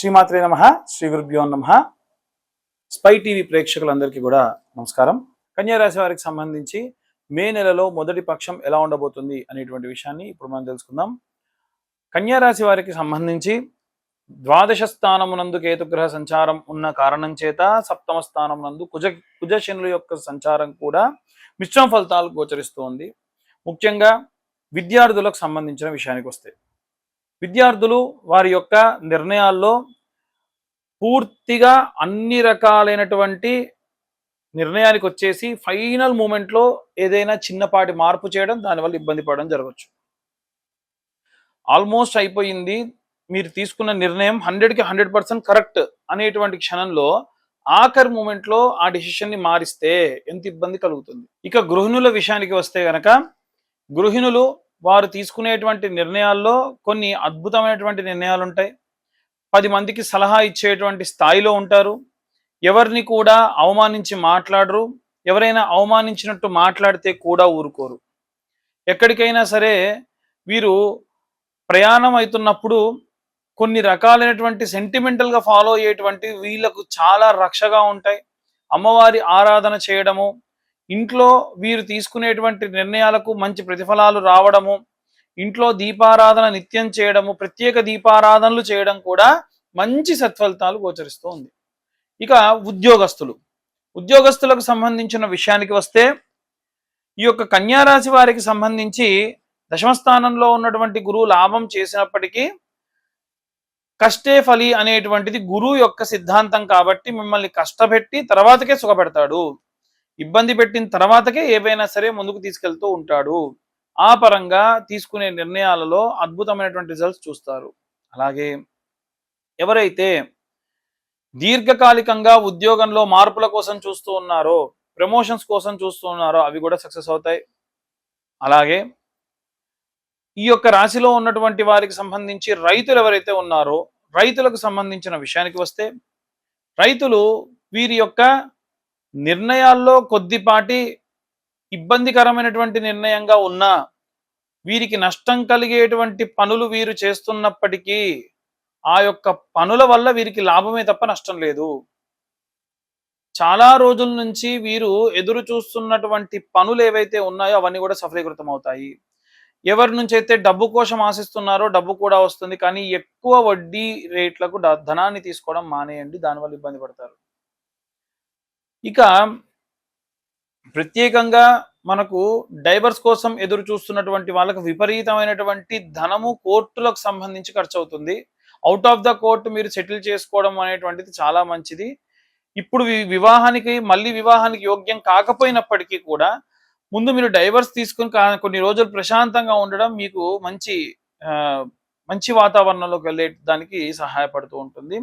శ్రీమాత్రే నమః. శ్రీ గురుభ్యో నమః. స్పై టీవీ ప్రేక్షకులందరికీ కూడా నమస్కారం. కన్యా రాశి వారికి సంబంధించి మే నెలలో మొదటి పక్షం ఎలా ఉండబోతుంది అనేటువంటి విషయాన్ని ఇప్పుడు మనం తెలుసుకుందాం. కన్యా రాశి వారికి సంబంధించి ద్వాదశ స్థానమునందు కేతుగ్రహ సంచారం ఉన్న కారణం చేత సప్తమ స్థానమునందు కుజ శనుల యొక్క సంచారం కూడా మిశ్రమ ఫలితాలు గోచరిస్తోంది. ముఖ్యంగా విద్యార్థులకు సంబంధించిన విషయానికి వస్తే, విద్యార్థులు వారి యొక్క నిర్ణయాల్లో పూర్తిగా అన్ని రకాలైనటువంటి నిర్ణయానికి వచ్చేసి ఫైనల్ మూమెంట్లో ఏదైనా చిన్నపాటి మార్పు చేయడం, దానివల్ల ఇబ్బంది పడడం జరగవచ్చు. ఆల్మోస్ట్ అయిపోయింది, మీరు తీసుకున్న నిర్ణయం 100కి 100% కరెక్ట్ అనేటువంటి క్షణంలో ఆఖరి మూమెంట్లో ఆ డిసిషన్ని మారిస్తే ఎంత ఇబ్బంది కలుగుతుంది. ఇక గృహిణుల విషయానికి వస్తే గనక, గృహిణులు వారు తీసుకునేటువంటి నిర్ణయాల్లో కొన్ని అద్భుతమైనటువంటి నిర్ణయాలు ఉంటాయి. 10 మందికి సలహా ఇచ్చేటువంటి స్థాయిలో ఉంటారు. ఎవరిని కూడా అవమానించి మాట్లాడరు. ఎవరైనా అవమానించినట్టు మాట్లాడితే కూడా ఊరుకోరు. ఎక్కడికైనా సరే వీరు ప్రయాణం అవుతున్నప్పుడు కొన్ని రకాలైనటువంటి సెంటిమెంటల్గా ఫాలో అయ్యేటువంటి వీళ్ళకు చాలా రక్షగా ఉంటాయి. అమ్మవారి ఆరాధన చేయడము, ఇంట్లో వీరు తీసుకునేటువంటి నిర్ణయాలకు మంచి ప్రతిఫలాలు రావడము, ఇంట్లో దీపారాధన నిత్యం చేయడము, ప్రత్యేక దీపారాధనలు చేయడం కూడా మంచి సత్ఫలితాలు గోచరిస్తూ ఉంది. ఇక ఉద్యోగస్తులకు సంబంధించిన విషయానికి వస్తే, ఈ యొక్క కన్యా రాశి వారికి సంబంధించి దశమస్థానంలో ఉన్నటువంటి గురువు లాభం చేసినప్పటికీ కష్టే ఫలి అనేటువంటిది గురువు యొక్క సిద్ధాంతం కాబట్టి మిమ్మల్ని కష్టపెట్టి తర్వాతకే సుఖపెడతాడు. ఇబ్బంది పెట్టిన తర్వాతకే ఏవైనా సరే ముందుకు తీసుకెళ్తూ ఉంటాడు. ఆ పరంగా తీసుకునే నిర్ణయాలలో అద్భుతమైనటువంటి రిజల్ట్స్ చూస్తారు. అలాగే ఎవరైతే దీర్ఘకాలికంగా ఉద్యోగంలో మార్పుల కోసం చూస్తూ ఉన్నారో, ప్రమోషన్స్ కోసం చూస్తూ ఉన్నారో, అవి కూడా సక్సెస్ అవుతాయి. అలాగే ఈ యొక్క రాశిలో ఉన్నటువంటి వారికి సంబంధించి రైతులు ఎవరైతే ఉన్నారో, రైతులకు సంబంధించిన విషయానికి వస్తే, రైతులు వీరి యొక్క నిర్ణయాల్లో కొద్దిపాటి ఇబ్బందికరమైనటువంటి నిర్ణయంగా ఉన్నా, వీరికి నష్టం కలిగేటువంటి పనులు వీరు చేస్తున్నప్పటికీ ఆ యొక్క పనుల వల్ల వీరికి లాభమే తప్ప నష్టం లేదు. చాలా రోజుల నుంచి వీరు ఎదురు చూస్తున్నటువంటి పనులు ఏవైతే ఉన్నాయో అవన్నీ కూడా సఫలీకృతం అవుతాయి. ఎవరి నుంచి అయితే డబ్బు కోసం ఆశిస్తున్నారో డబ్బు కూడా వస్తుంది, కానీ ఎక్కువ వడ్డీ రేట్లకు ధనాన్ని తీసుకోవడం మానేయండి, దానివల్ల ఇబ్బంది పడతారు. ఇక ప్రత్యేకంగా మనకు డైవర్స్ కోసం ఎదురు చూస్తున్నటువంటి వాళ్ళకు విపరీతమైనటువంటి ధనము కోర్టులకు సంబంధించి ఖర్చు అవుతుంది. అవుట్ ఆఫ్ ద కోర్ట్ మీరు సెటిల్ చేసుకోవడం అనేటువంటిది చాలా మంచిది. ఇప్పుడు మళ్ళీ వివాహానికి యోగ్యం కాకపోయినప్పటికీ కూడా ముందు మీరు డైవర్స్ తీసుకుని కొన్ని రోజులు ప్రశాంతంగా ఉండడం మీకు మంచి వాతావరణంలోకి వెళ్ళే దానికి సహాయపడుతూ ఉంటుంది.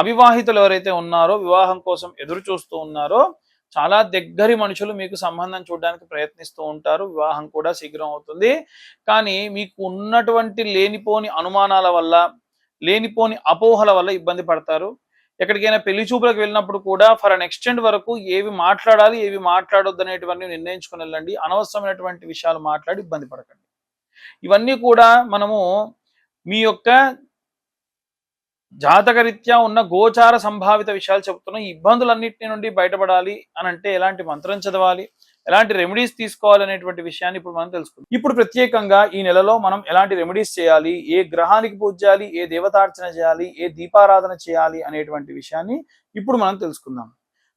అవివాహితులు ఎవరైతే ఉన్నారో, వివాహం కోసం ఎదురు చూస్తూ ఉన్నారో, చాలా దగ్గరి మనుషులు మీకు సంబంధం చూడడానికి ప్రయత్నిస్తూ ఉంటారు. వివాహం కూడా శీఘ్రం అవుతుంది. కానీ మీకు ఉన్నటువంటి లేనిపోని అనుమానాల వల్ల, లేనిపోని అపోహల వల్ల ఇబ్బంది పడతారు. ఎక్కడికైనా పెళ్లి చూపులకు వెళ్ళినప్పుడు కూడా ఫర్ అన్ ఎక్స్టెంట్ వరకు ఏవి మాట్లాడాలి, ఏవి మాట్లాడొద్దు అనేటువంటి నిర్ణయించుకుని వెళ్ళండి. అనవసరమైనటువంటి విషయాలు మాట్లాడి ఇబ్బంది పడకండి. ఇవన్నీ కూడా మనము మీ యొక్క జాతకరీత్యా ఉన్న గోచార సంభావిత విషయాలు చెబుతున్నాం. ఈ ఇబ్బందులన్నింటి నుండి బయటపడాలి అని అంటే ఎలాంటి మంత్రం చదవాలి, ఎలాంటి రెమెడీస్ తీసుకోవాలి అనేటువంటి విషయాన్ని ఇప్పుడు మనం తెలుసుకుందాం. ఇప్పుడు ప్రత్యేకంగా ఈ నెలలో మనం ఎలాంటి రెమెడీస్ చేయాలి, ఏ గ్రహానికి పూజ చేయాలి, ఏ దేవతార్చన చేయాలి, ఏ దీపారాధన చేయాలి అనేటువంటి విషయాన్ని ఇప్పుడు మనం తెలుసుకుందాం.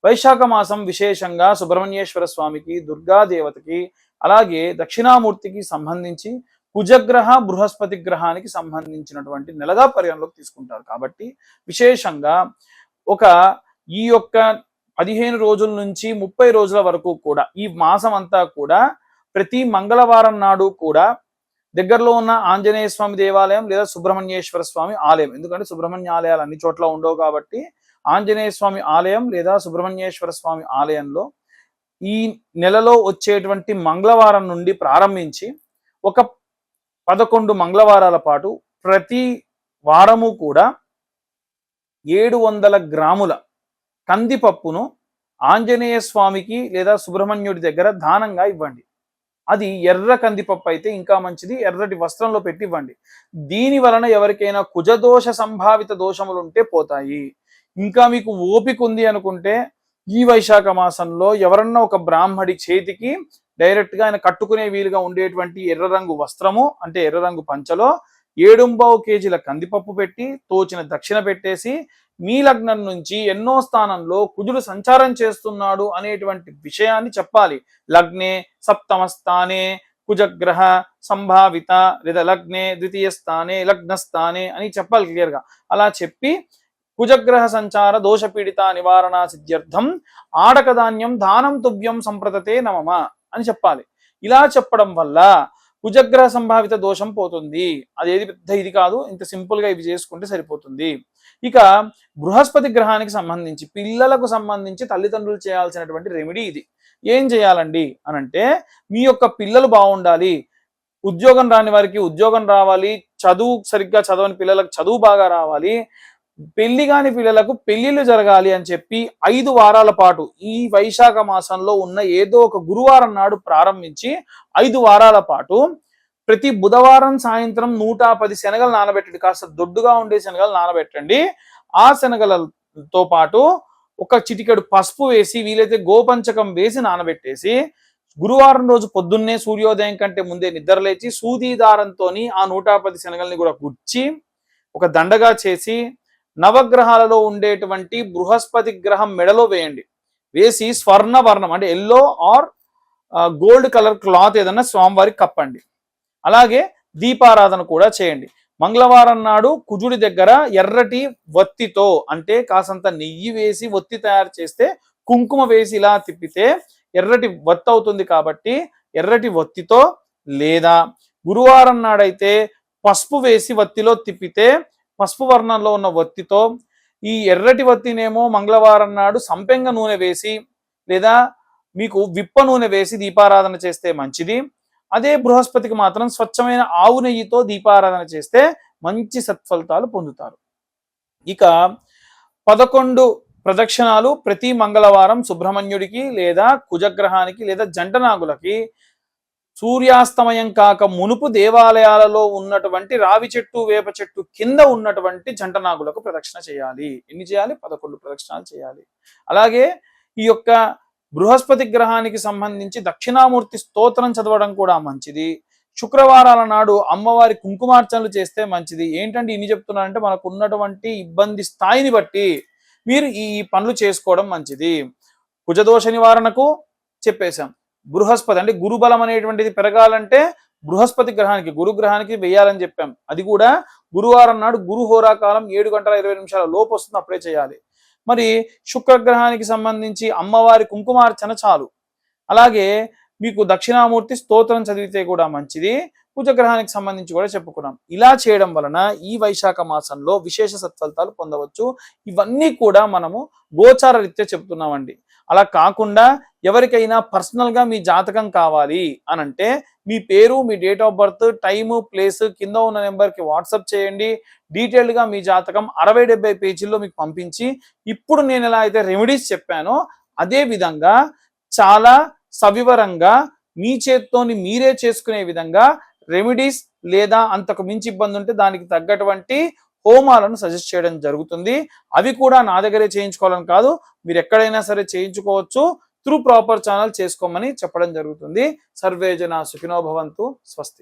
వైశాఖ మాసం విశేషంగా సుబ్రహ్మణ్యేశ్వర స్వామికి, దుర్గాదేవతకి, అలాగే దక్షిణామూర్తికి సంబంధించి కుజగ్రహ బృహస్పతి గ్రహానికి సంబంధించినటువంటి నెలగా పరిగణలోకి తీసుకుంటారు. కాబట్టి విశేషంగా ఈ యొక్క 15 రోజుల నుంచి 30 రోజుల వరకు కూడా, ఈ మాసం అంతా కూడా ప్రతి మంగళవారం నాడు కూడా దగ్గరలో ఉన్న ఆంజనేయ స్వామి దేవాలయం లేదా సుబ్రహ్మణ్యేశ్వర స్వామి ఆలయం, ఎందుకంటే సుబ్రహ్మణ్య ఆలయాలు అన్ని చోట్ల ఉండవు కాబట్టి ఆంజనేయ స్వామి ఆలయం లేదా సుబ్రహ్మణ్యేశ్వర స్వామి ఆలయంలో ఈ నెలలో వచ్చేటువంటి మంగళవారం నుండి ప్రారంభించి ఒక 11 మంగళవారాల పాటు ప్రతి వారము కూడా 700 గ్రాముల కందిపప్పును ఆంజనేయ స్వామికి లేదా సుబ్రహ్మణ్యుడి దగ్గర దానంగా ఇవ్వండి. అది ఎర్ర కందిపప్పు అయితే ఇంకా మంచిది, ఎర్రటి వస్త్రంలో పెట్టి ఇవ్వండి. దీని వలన ఎవరికైనా కుజదోష సంభావిత దోషములు ఉంటే పోతాయి. ఇంకా మీకు ఓపిక ఉంది అనుకుంటే ఈ వైశాఖ మాసంలో ఎవరన్నా ఒక బ్రాహ్మడి చేతికి డైరెక్ట్ గా ఆయన కట్టుకునే వీలుగా ఉండేటువంటి ఎర్ర రంగు వస్త్రము అంటే ఎర్ర రంగు పంచలో 7 కేజీల కందిపప్పు పెట్టి తోచిన దక్షిణ పెట్టేసి మీ లగ్నం నుంచి ఎన్నో స్థానంలో కుజుడు సంచారం చేస్తున్నాడు అనేటువంటి విషయాన్ని చెప్పాలి. లగ్నే సప్తమ స్థానే కుజగ్రహ సంభావిత లేదా లగ్నే ద్వితీయ స్థానే లగ్నస్థానే అని చెప్పాలి క్లియర్ గా. అలా చెప్పి కుజగ్రహ సంచార దోష పీడిత నివారణ సిద్ధ్యర్థం ఆడకధాన్యం దానం తుభ్యం సంప్రతతే నమమ అని చెప్పాలి. ఇలా చెప్పడం వల్ల కుజగ్రహ సంభావిత దోషం పోతుంది. అదేది పెద్ద ఇది కాదు, ఇంత సింపుల్ గా ఇవి చేసుకుంటే సరిపోతుంది. ఇక బృహస్పతి గ్రహానికి సంబంధించి పిల్లలకు సంబంధించి తల్లిదండ్రులు చేయాల్సినటువంటి రెమెడీ ఇది. ఏం చేయాలండి అనంటే, మీ యొక్క పిల్లలు బాగుండాలి, ఉద్యోగం రాని వారికి ఉద్యోగం రావాలి, చదువు సరిగ్గా చదవని పిల్లలకు చదువు బాగా రావాలి, పెళ్లి కాని పిల్లలకు పెళ్లిళ్ళు జరగాలి అని చెప్పి 5 వారాల పాటు ఈ వైశాఖ మాసంలో ఉన్న ఏదో ఒక గురువారం నాడు ప్రారంభించి 5 వారాల పాటు ప్రతి బుధవారం సాయంత్రం 110 శనగలు నానబెట్టండి. కాస్త దొడ్డుగా ఉండే శనగలు నానబెట్టండి. ఆ శనగలతో పాటు ఒక చిటికెడు పసుపు వేసి వీలైతే గోపంచకం వేసి నానబెట్టేసి గురువారం రోజు పొద్దున్నే సూర్యోదయం కంటే ముందే నిద్రలేచి సూది దారంతో ఆ 110 శనగల్ని కూడా గుచ్చి ఒక దండగా చేసి నవగ్రహాలలో ఉండేటువంటి బృహస్పతి గ్రహం మెడలో వేయండి. వేసి స్వర్ణ వర్ణం అంటే yellow or gold colour cloth ఏదన్నా స్వామివారికి కప్పండి. అలాగే దీపారాధన కూడా చేయండి. మంగళవారం నాడు కుజుడి దగ్గర ఎర్రటి వత్తితో అంటే కాసంత నెయ్యి వేసి వత్తి తయారు చేస్తే కుంకుమ వేసి ఇలా తిప్పితే ఎర్రటి వత్తి అవుతుంది. కాబట్టి ఎర్రటి వత్తితో, లేదా గురువారం నాడైతే పసుపు వేసి వత్తిలో తిప్పితే పసుపు వర్ణంలో ఉన్న వత్తితో, ఈ ఎర్రటి వత్తినేమో మంగళవారం నాడు సంపెంగ నూనె వేసి లేదా మీకు విప్ప నూనె వేసి దీపారాధన చేస్తే మంచిది. అదే బృహస్పతికి మాత్రం స్వచ్ఛమైన ఆవు నెయ్యితో దీపారాధన చేస్తే మంచి సత్ఫలితాలు పొందుతారు. ఇక 11 ప్రదక్షిణాలు ప్రతి మంగళవారం సుబ్రహ్మణ్యుడికి లేదా కుజగ్రహానికి లేదా జంటనాగులకి సూర్యాస్తమయం కాక మునుపు దేవాలయాలలో ఉన్నటువంటి రావి చెట్టు వేప చెట్టు కింద ఉన్నటువంటి జంటనాగులకు ప్రదక్షిణ చేయాలి. ఎన్ని చేయాలి? 11 ప్రదక్షిణాలు చేయాలి. అలాగే ఈ యొక్క బృహస్పతి గ్రహానికి సంబంధించి దక్షిణామూర్తి స్తోత్రం చదవడం కూడా మంచిది. శుక్రవారాల నాడు అమ్మవారి కుంకుమార్చనలు చేస్తే మంచిది. ఏంటంటే ఇన్ని చెప్తున్నానంటే మనకు ఉన్నటువంటి ఇబ్బంది స్థాయిని బట్టి మీరు ఈ పనులు చేసుకోవడం మంచిది. కుజదోష నివారణకు చెప్పేశాం. బృహస్పతి అంటే గురుబలం అనేటువంటిది పెరగాలంటే బృహస్పతి గ్రహానికి గురుగ్రహానికి వేయాలని చెప్పాం. అది కూడా గురువారం నాడు గురు హోరాకాలం 7 గంటల 20 నిమిషాల లోపు వస్తుంది, అప్పుడే చేయాలి. మరి శుక్రగ్రహానికి సంబంధించి అమ్మవారి కుంకుమార్చన చాలు. అలాగే మీకు దక్షిణామూర్తి స్తోత్రం చదివితే కూడా మంచిది. కుజగ్రహానికి సంబంధించి కూడా చెప్పుకున్నాం. ఇలా చేయడం వలన ఈ వైశాఖ మాసంలో విశేష సత్ఫలితాలు పొందవచ్చు. ఇవన్నీ కూడా మనము గోచార రీత్యా చెప్తున్నామండి. అలా కాకుండా ఎవరికైనా పర్సనల్ గా మీ జాతకం కావాలి అనంటే మీ పేరు, మీ date of birth, time, place కింద ఉన్న నెంబర్కి వాట్సాప్ చేయండి. డీటెయిల్డ్ గా మీ జాతకం 60-70 పేజీల్లో మీకు పంపించి ఇప్పుడు నేను ఎలా అయితే రెమెడీస్ చెప్పానో అదే విధంగా చాలా సవివరంగా మీ చేత్తోని మీరే చేసుకునే విధంగా రెమెడీస్ లేదా అంతకు మించి ఇబ్బంది ఉంటే దానికి తగ్గటువంటి హోమాలను సజెస్ట్ చేయడం జరుగుతుంది. అవి కూడా నా దగ్గరే చేయించుకోవాలని కాదు, మీరు ఎక్కడైనా సరే చేయించుకోవచ్చు. త్రూ ప్రాపర్ ఛానల్ చేసుకోమని చెప్పడం జరుగుతుంది. సర్వే జన సుఖినో భవంతు. స్వస్తి.